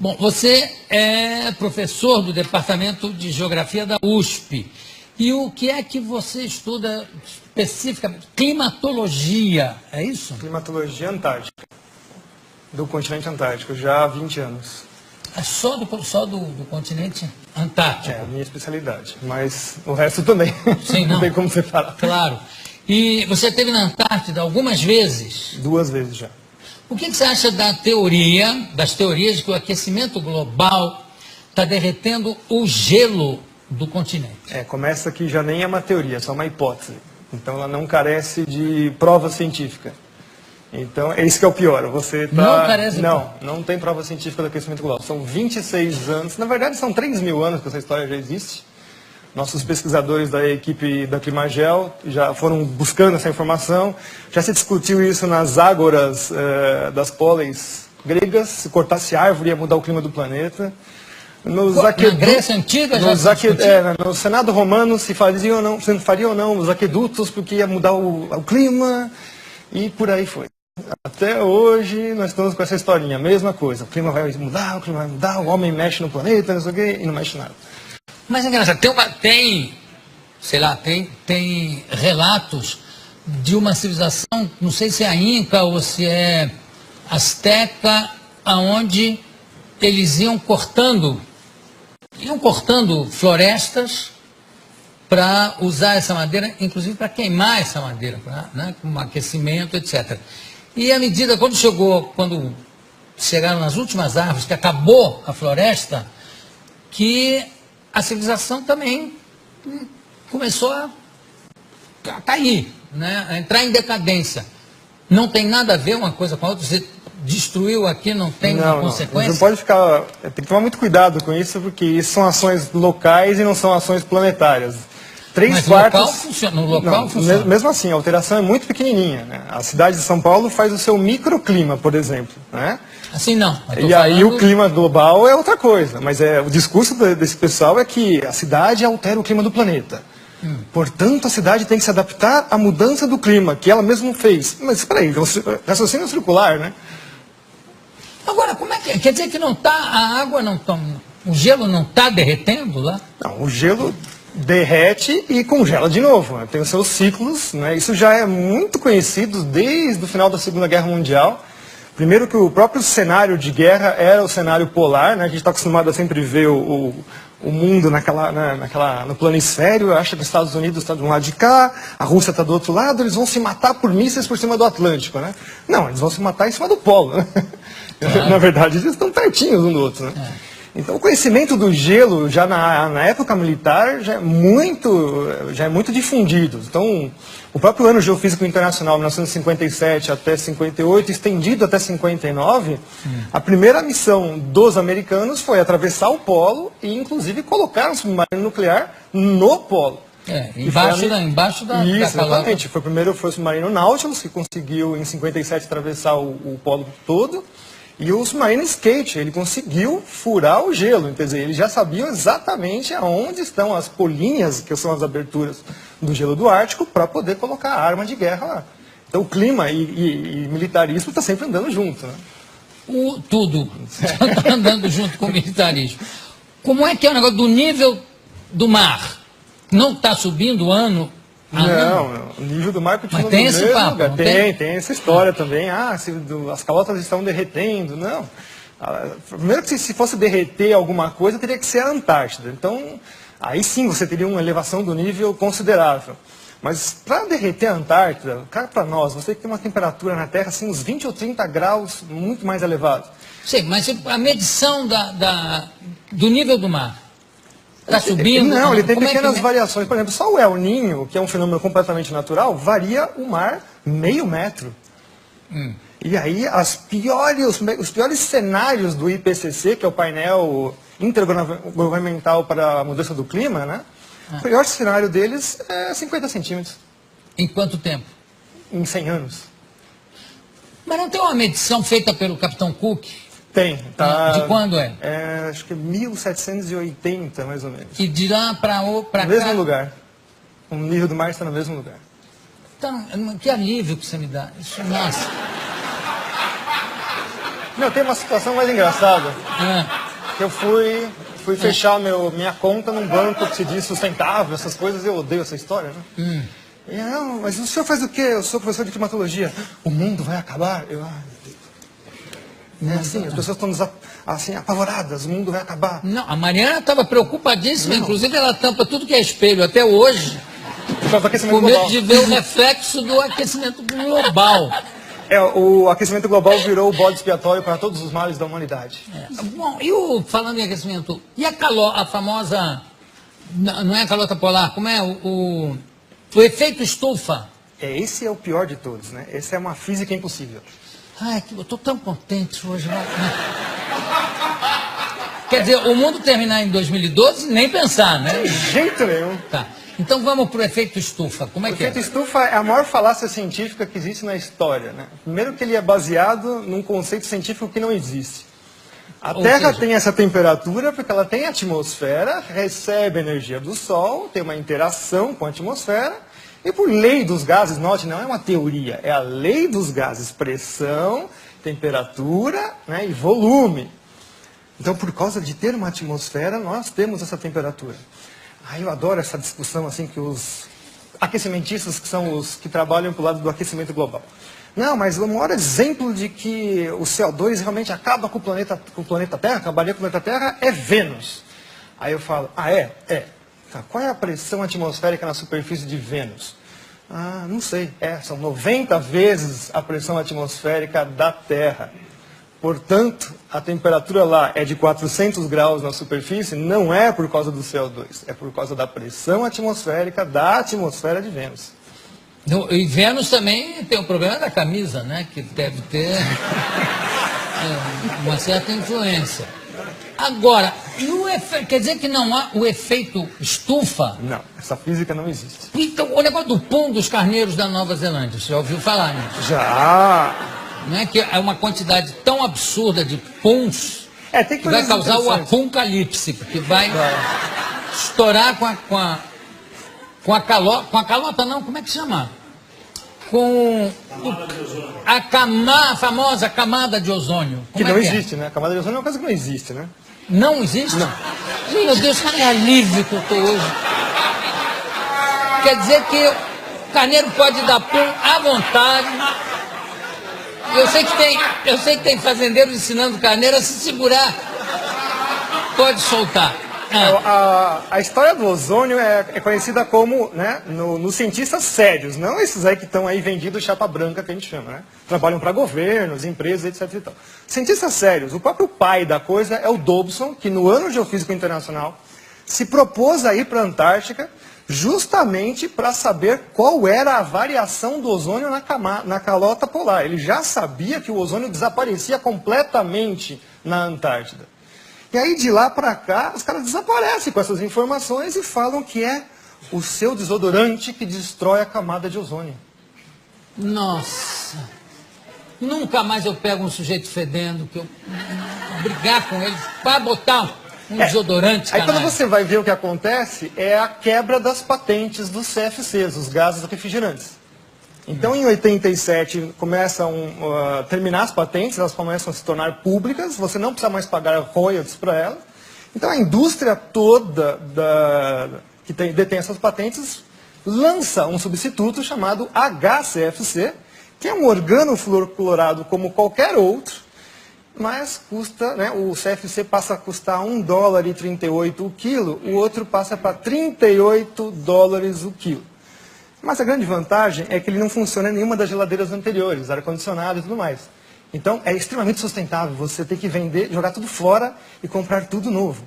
Bom, você é professor do Departamento de Geografia da USP. E o que é que você estuda especificamente? Climatologia, é isso? Climatologia antártica, do continente antártico, já há 20 anos. É só do continente antártico? É a minha especialidade, mas o resto também. Sim, não. Não tem como separar. Claro. E você esteve na Antártida algumas vezes? 2 vezes já. O que você acha das teorias de que o aquecimento global está derretendo o gelo do continente? Começa que já nem é uma teoria, é só uma hipótese. Então ela não carece de prova científica. Então é isso que é o pior. Você tá... Não carece de não tem prova científica do aquecimento global. São 26 anos, na verdade são 3.000 anos que essa história já existe. Nossos pesquisadores da equipe da Climagel já foram buscando essa informação. Já se discutiu isso nas ágoras das póleis gregas. Se cortasse árvore ia mudar o clima do planeta. Na Grécia Antiga já se discutiu? No Senado Romano se faria ou não os aquedutos porque ia mudar o clima e por aí foi. Até hoje nós estamos com essa historinha, a mesma coisa. O clima vai mudar, o homem mexe no planeta, não sei o quê, e não mexe nada. Mas é engraçado, tem relatos de uma civilização, não sei se é a Inca ou se é Azteca, aonde eles iam cortando florestas para usar essa madeira, inclusive para queimar essa madeira, com aquecimento, etc. E à medida, quando chegaram nas últimas árvores, que acabou a floresta, que a civilização também começou a cair, a entrar em decadência. Não tem nada a ver uma coisa com a outra. Você destruiu aqui, não tem consequência? Não pode ficar... Tem que tomar muito cuidado com isso, porque isso são ações locais e não são ações planetárias. Mas no local funciona. Mesmo assim, a alteração é muito pequenininha. A cidade de São Paulo faz o seu microclima, por exemplo. Assim não. E aí o clima global é outra coisa. Mas o discurso desse pessoal é que a cidade altera o clima do planeta. Portanto, a cidade tem que se adaptar à mudança do clima, que ela mesma fez. Mas espera aí, raciocínio circular, né? Agora, como é que é? Quer dizer que o gelo não está derretendo lá? Não, o gelo derrete e congela de novo. Tem os seus ciclos, Isso já é muito conhecido desde o final da Segunda Guerra Mundial. Primeiro que o próprio cenário de guerra era o cenário polar, A gente está acostumado a sempre ver o mundo no planisfério, acha que os Estados Unidos está de um lado de cá, a Rússia está do outro lado, eles vão se matar por mísseis por cima do Atlântico, Não, eles vão se matar em cima do polo, Na verdade, eles estão pertinhos um do outro, Então, o conhecimento do gelo, já na época militar, já é muito difundido. Então, o próprio Ano Geofísico Internacional, 1957 até 58, estendido até 59, a primeira missão dos americanos foi atravessar o polo e, inclusive, colocar um submarino nuclear no polo. Embaixo da Isso, exatamente. Foi o submarino Nautilus, que conseguiu, em 57, atravessar o polo todo. E o submarino Skate, ele conseguiu furar o gelo, quer dizer, eles já sabiam exatamente aonde estão as polinhas, que são as aberturas do gelo do Ártico, para poder colocar a arma de guerra lá. Então o clima e militarismo está sempre andando junto, Tudo está andando junto com o militarismo. Como é que é o negócio do nível do mar? Não está subindo ano? Não, o nível do mar continua no mesmo lugar. Tem essa história também. As calotas estão derretendo. Não. Primeiro que se fosse derreter alguma coisa, teria que ser a Antártida. Então, aí sim você teria uma elevação do nível considerável. Mas para derreter a Antártida, para nós, você tem uma temperatura na Terra, assim, uns 20 ou 30 graus muito mais elevado. Sim, mas a medição do nível do mar... Está subindo? Não, ele tem pequenas variações. Por exemplo, só o El Niño, que é um fenômeno completamente natural, varia o mar meio metro. E aí os piores cenários do IPCC, que é o painel intergovernamental para a mudança do clima, o pior cenário deles é 50 centímetros. Em quanto tempo? Em 100 anos. Mas não tem uma medição feita pelo Capitão Cook? Tem. De quando é? Acho que 1780, mais ou menos. E de lá para cá? No mesmo lugar. O nível do mar está no mesmo lugar. Então, que alívio que você me dá. Isso, nossa. Não, tem uma situação mais engraçada. Ah, Que eu fui fechar minha conta num banco que se diz sustentável, essas coisas, eu odeio essa história, né? E, não, mas o senhor faz o quê? Eu sou professor de climatologia. O mundo vai acabar? Eu, ai, meu Deus. É assim, as pessoas estão assim, apavoradas, o mundo vai acabar. não, a Mariana estava preocupadíssima, inclusive ela tampa tudo que é espelho até hoje, Por causa do aquecimento com medo global. de ver o reflexo do aquecimento global. O aquecimento global virou o bode expiatório para todos os males da humanidade. Bom, falando em aquecimento, e a famosa, não é a calota polar, como é o efeito estufa? Esse é o pior de todos, né? Essa é uma física impossível. Ai, eu estou tão contente hoje. Né? Quer dizer, o mundo terminar em 2012, nem pensar, né? De jeito nenhum. Tá. Então vamos para o efeito estufa. Como é O que é? efeito estufa é a maior falácia científica que existe na história, né? Primeiro que ele é baseado num conceito científico que não existe. A Ou Terra seja, tem essa temperatura porque ela tem atmosfera, recebe energia do Sol, tem uma interação com a atmosfera, e por lei dos gases, note, não é uma teoria, é a lei dos gases, pressão, temperatura, né, e volume. Então, por causa de ter uma atmosfera, nós temos essa temperatura. Eu adoro essa discussão assim que os aquecimentistas, que são os que trabalham para o lado do aquecimento global. Não, mas o maior exemplo de que o CO2 realmente acaba com o planeta Terra, acabaria com o planeta Terra, é Vênus. Aí eu falo, é? É. Tá, qual é a pressão atmosférica na superfície de Vênus? Não sei. São 90 vezes a pressão atmosférica da Terra. Portanto, a temperatura lá é de 400 graus na superfície, não é por causa do CO2, é por causa da pressão atmosférica da atmosfera de Vênus. E Vênus também tem o problema da camisa, né? Que deve ter uma certa influência. Agora, quer dizer que não há o efeito estufa? Não, essa física não existe. Então, o negócio do pum dos carneiros da Nova Zelândia, você já ouviu falar nisso? Já! Não é que é uma quantidade tão absurda de puns Tem que vai causar o apocalipse, porque vai estourar com a calota não, como é que chama? Com a famosa camada de ozônio. Que Como não é que existe, né? A camada de ozônio é uma coisa que não existe, né? Não existe? Não. Meu Deus, cara, é alívio que eu estou hoje. Quer dizer que o carneiro pode dar pum à vontade. Eu sei que tem fazendeiros ensinando o carneiro a se segurar. Pode soltar. A história do ozônio é conhecida como, né, nos cientistas sérios, não esses aí que estão aí vendidos chapa branca, que a gente chama, né? Trabalham para governos, empresas, etc. E tal. Cientistas sérios, o próprio pai da coisa é o Dobson, que no Ano Geofísico Internacional se propôs a ir para a Antártica justamente para saber qual era a variação do ozônio na calota polar. Ele já sabia que o ozônio desaparecia completamente na Antártida. E aí, de lá para cá, os caras desaparecem com essas informações e falam que é o seu desodorante que destrói a camada de ozônio. Nossa. Nunca mais eu pego um sujeito fedendo, que eu brigar com ele para botar um desodorante. Aí quando você vai ver o que acontece, é a quebra das patentes dos CFCs, os gases refrigerantes. Então, em 87, começam a terminar as patentes, elas começam a se tornar públicas, você não precisa mais pagar royalties para elas. Então, a indústria toda que detém essas patentes lança um substituto chamado HCFC, que é um organofluorclorado como qualquer outro, mas custa, né, o CFC passa a custar $1,38 o quilo, o outro passa para $38 o quilo. Mas a grande vantagem é que ele não funciona em nenhuma das geladeiras anteriores, ar-condicionado e tudo mais. Então, é extremamente sustentável. Você tem que vender, jogar tudo fora e comprar tudo novo.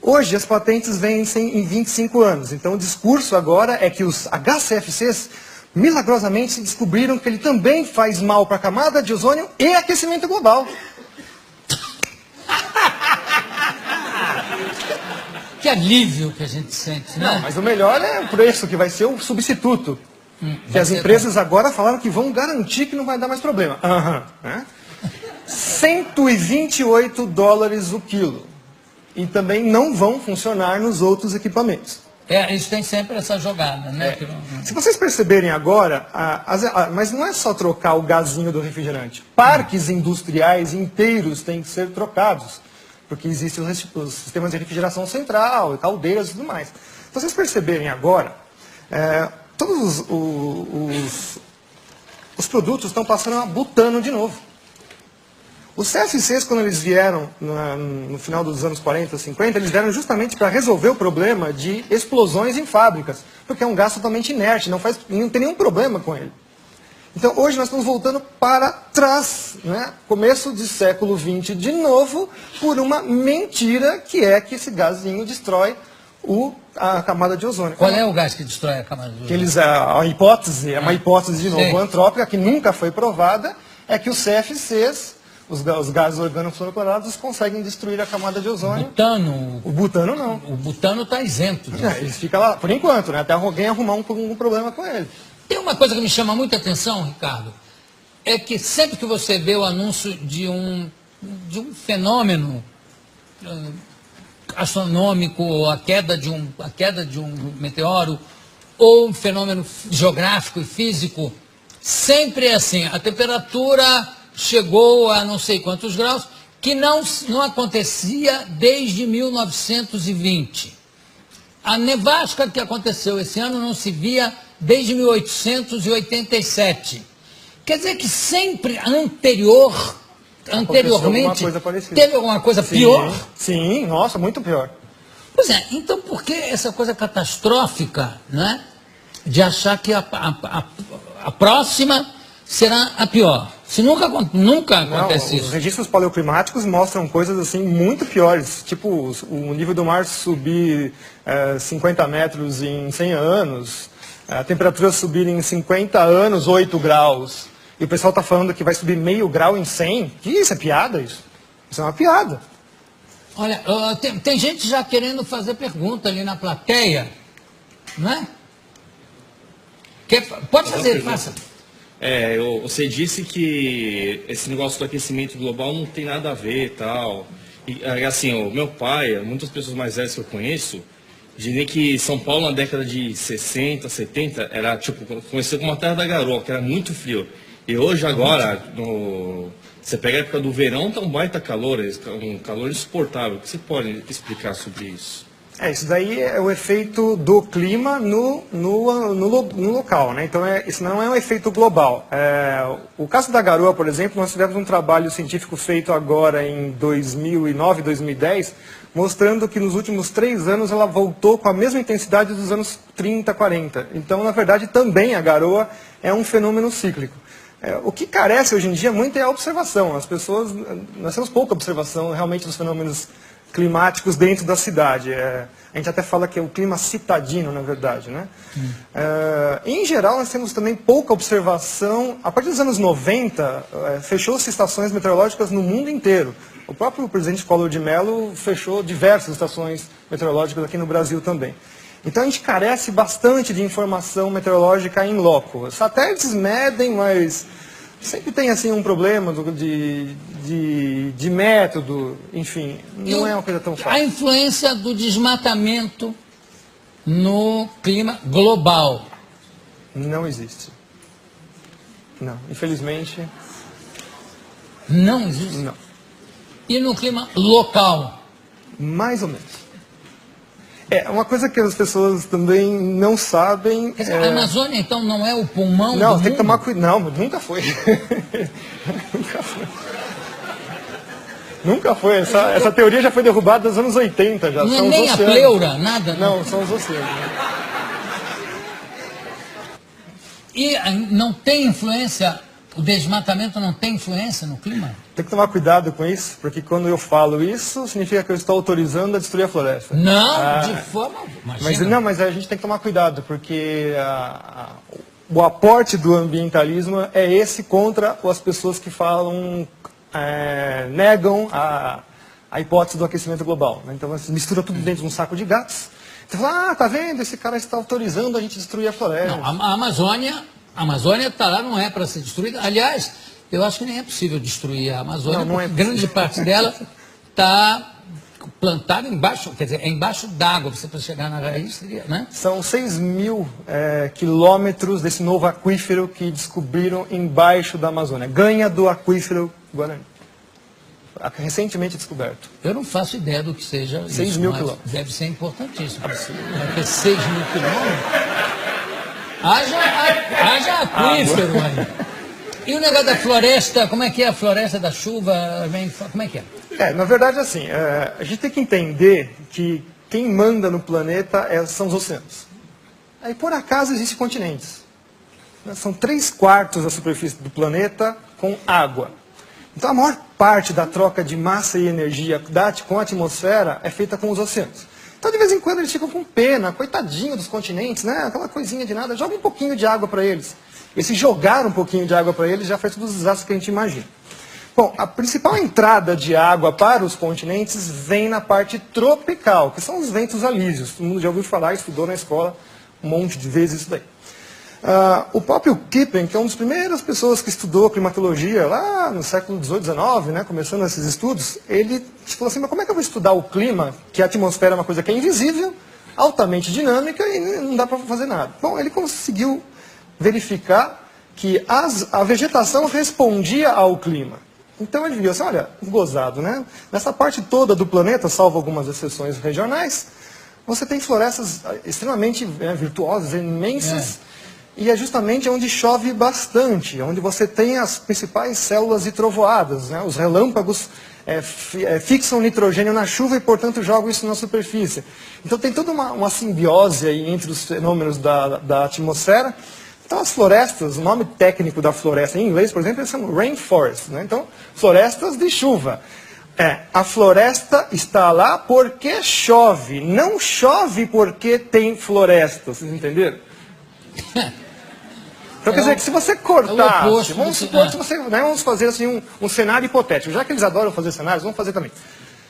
Hoje, as patentes vencem em 25 anos. Então, o discurso agora é que os HCFCs, milagrosamente, descobriram que ele também faz mal para a camada de ozônio e aquecimento global. Que alívio que a gente sente, né? Não, mas o melhor é o preço, que vai ser o substituto. Que as empresas agora falaram que vão garantir que não vai dar mais problema. Né? $128 o quilo. E também não vão funcionar nos outros equipamentos. Isso tem sempre essa jogada, né? Se vocês perceberem agora, mas não é só trocar o gazinho do refrigerante. Parques industriais inteiros têm que ser trocados, porque existem os sistemas de refrigeração central, caldeiras e tudo mais. Se vocês perceberem agora, todos os produtos estão passando a butano de novo. Os CFCs, quando eles vieram no final dos anos 40, 50, eles vieram justamente para resolver o problema de explosões em fábricas, porque é um gás totalmente inerte, não tem nenhum problema com ele. Então, hoje nós estamos voltando para trás, né? Começo de século XX de novo, por uma mentira que é que esse gazinho destrói a camada de ozônio. Qual é o gás que destrói a camada de ozônio? A hipótese, é uma hipótese de novo antrópica, que nunca foi provada, é que os CFCs, os gases organofluorocorados, conseguem destruir a camada de ozônio. O butano não. O butano está isento disso. Ele fica lá, por enquanto, né? Até alguém arrumar um problema com ele. Tem uma coisa que me chama muita atenção, Ricardo, é que sempre que você vê o anúncio de um fenômeno astronômico, a queda de um meteoro, ou um fenômeno geográfico e físico, sempre é assim, a temperatura chegou a não sei quantos graus, que não acontecia desde 1920. A nevasca que aconteceu esse ano não se via desde 1887. Quer dizer que sempre anteriormente, teve alguma coisa pior? Sim, nossa, muito pior. Pois é, então por que essa coisa catastrófica, né, de achar que a próxima será a pior? Se nunca acontece isso. Os registros paleoclimáticos mostram coisas assim muito piores, tipo o nível do mar subir 50 metros em 100 anos, a temperatura subir em 50 anos 8 graus, e o pessoal está falando que vai subir meio grau em 100. Que isso? É piada isso? Isso é uma piada. Olha, tem gente já querendo fazer pergunta ali na plateia, não é? Pode fazer, faça. Você disse que esse negócio do aquecimento global não tem nada a ver e tal. E, assim, o meu pai, muitas pessoas mais velhas que eu conheço, dizem que São Paulo na década de 60, 70, era tipo, conhecido como a terra da garoa, que era muito frio. E hoje agora, você pega a época do verão, tá um baita calor, um calor insuportável. O que você pode explicar sobre isso? Isso daí é o efeito do clima no local, né? Então, isso não é um efeito global. O caso da garoa, por exemplo, nós tivemos um trabalho científico feito agora em 2009, 2010, mostrando que nos últimos 3 anos ela voltou com a mesma intensidade dos anos 30, 40. Então, na verdade, também a garoa é um fenômeno cíclico. O que carece hoje em dia muito é a observação. Nós temos pouca observação realmente dos fenômenos climáticos dentro da cidade. A gente até fala que é o clima citadino, na verdade, né? Em geral, nós temos também pouca observação. A partir dos anos 90, fechou-se estações meteorológicas no mundo inteiro. O próprio presidente Collor de Mello fechou diversas estações meteorológicas aqui no Brasil também. Então, a gente carece bastante de informação meteorológica em loco. Os satélites medem, mas sempre tem assim um problema de método, enfim, não é uma coisa tão fácil. A influência do desmatamento no clima global? Não existe. Não, infelizmente. Não existe? Não. E no clima local? Mais ou menos. Uma coisa que as pessoas também não sabem... Quer dizer, a Amazônia, então, não é o pulmão Não, do tem que tomar mundo? cuidado. Não, nunca foi. Nunca foi. Nunca foi. Essa teoria já foi derrubada nos anos 80. Já. Não São é nem os a oceanos. pleura, nada? Não, são os oceanos. E não tem influência, o desmatamento não tem influência no clima? Tem que tomar cuidado com isso, porque quando eu falo isso, significa que eu estou autorizando a destruir a floresta. Não, de forma... Mas a gente tem que tomar cuidado, porque o aporte do ambientalismo é esse contra as pessoas que falam, negam a hipótese do aquecimento global. Né? Então, você mistura tudo dentro de um saco de gatos. Você fala, tá vendo? Esse cara está autorizando a gente destruir a floresta. Não, a Amazônia está lá, não é para ser destruída. Aliás, eu acho que nem é possível destruir a Amazônia, porque grande parte dela está plantado embaixo, quer dizer, é embaixo d'água, você para chegar na raiz, seria, né? São 6 mil quilômetros desse novo aquífero que descobriram embaixo da Amazônia. Ganha do aquífero Guarani. Recentemente descoberto. Eu não faço ideia do que seja 6 isso, mil mas quilômetros. deve ser importantíssimo. Porque 6 mil quilômetros, haja aquífero aí. E o negócio da floresta, como é que é a floresta da chuva? Como é que é? Na verdade, assim, a gente tem que entender que quem manda no planeta são os oceanos. Aí, por acaso, existem continentes. São 3/4 da superfície do planeta com água. Então, a maior parte da troca de massa e energia com a atmosfera é feita com os oceanos. Então, de vez em quando, eles ficam com pena, coitadinho dos continentes, né? Aquela coisinha de nada, joga um pouquinho de água para eles. E se jogar um pouquinho de água para eles, já faz todos os desastres que a gente imagina. Bom, a principal entrada de água para os continentes vem na parte tropical, que são os ventos alísios. Todo mundo já ouviu falar, estudou na escola um monte de vezes isso daí. O próprio Köppen, que é uma das primeiras pessoas que estudou climatologia lá no século XVIII, XIX, né, começando esses estudos, ele falou assim, mas como é que eu vou estudar o clima, que a atmosfera é uma coisa que é invisível, altamente dinâmica e não dá para fazer nada. Bom, ele conseguiu verificar que a vegetação respondia ao clima. Então ele viu assim, olha, gozado, né? Nessa parte toda do planeta, salvo algumas exceções regionais, você tem florestas extremamente virtuosas, imensas, e é justamente onde chove bastante, onde você tem as principais células de trovoadas, né? Os relâmpagos fixam nitrogênio na chuva e, portanto, jogam isso na superfície. Então tem toda uma simbiose aí entre os fenômenos da atmosfera. Então as florestas, o nome técnico da floresta em inglês, por exemplo, eles chamam rainforest, né? Então, florestas de chuva. A floresta está lá porque chove, não chove porque tem floresta, vocês entenderam? Então quer dizer que se você cortar, vamos supor que você, né, vamos fazer assim um cenário hipotético, já que eles adoram fazer cenários, vamos fazer também.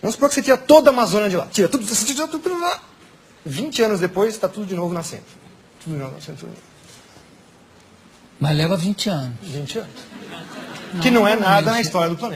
Vamos supor que você tira toda a Amazônia de lá, tira tudo lá, 20 anos depois está tudo de novo nascendo. Tudo de novo nascendo. Mas leva 20 anos. 20 anos. Que não é nada na história do planeta.